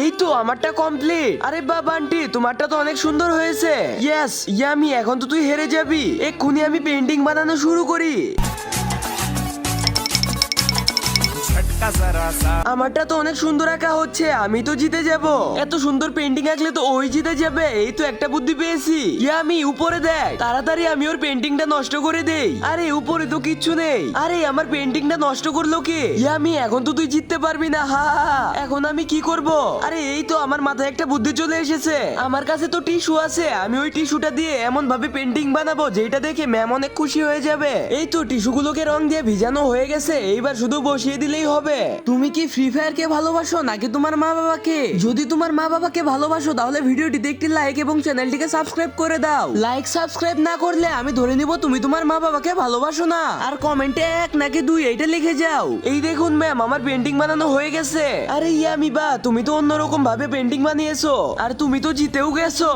এই তো আমারটা কমপ্লিট। আরে বাবা আন্টি, তোমারটা তো অনেক সুন্দর হয়েছে। ইয়েস ইয়ামি, এখন তো তুই হেরে যাবি। এক্ষুনি আমি পেন্টিং বানানো শুরু করি। আমারটা তো অনেক সুন্দর আঁকা হচ্ছে, আমি তো জিতে যাব। এত সুন্দর পেন্টিং আঁকলে তো ওই জিতে যাবে। এই তো একটা বুদ্ধি পেয়েছি। ইয়ামি উপরে দেখ, তাড়াতাড়ি আমি ওর পেন্টিংটা নষ্ট করে দেই। আরে উপরে তো কিচ্ছু নেই। আরে আমার পেন্টিংটা নষ্ট করলো কে? ইয়ামি এখন তো তুই জিততে পারবি না। হা হা হা। এখন আমি কি করব? আরে এই তো আমার মাথায় একটা বুদ্ধি চলে এসেছে। আমার কাছে তো টিস্যু আছে, আমি ওই টিস্যুটা দিয়ে এমন ভাবে পেন্টিং বানাবো যেটা দেখে ম্যাম অনেক খুশি হয়ে যাবে। এই তো টিস্যুগুলোকে রং দিয়ে ভিজানো হয়ে গেছে, এইবার শুধু বসিয়ে দিলেই হবে। তুমি কি ফ্রি ফায়ার কে ভালোবাসো নাকি তোমার মা বাবাকে? যদি তোমার মা বাবাকে ভালোবাসো তাহলে ভিডিওটিতে একটি লাইক এবং চ্যানেলটিকে সাবস্ক্রাইব করে দাও। লাইক সাবস্ক্রাইব না করলে আমি ধরে নিব তুমি তোমার মা বাবাকে ভালোবাসো না। আর কমেন্টে 1 নাকি 2 এইটা লিখে যাও। এই দেখুন ম্যাম, আমার পেন্টিং বানানো হয়ে গেছে। আরে ইয়ামি বা, তুমি তো অন্যরকম ভাবে পেন্টিং বানিয়েছো আর তুমি তো জিতেও গেছো।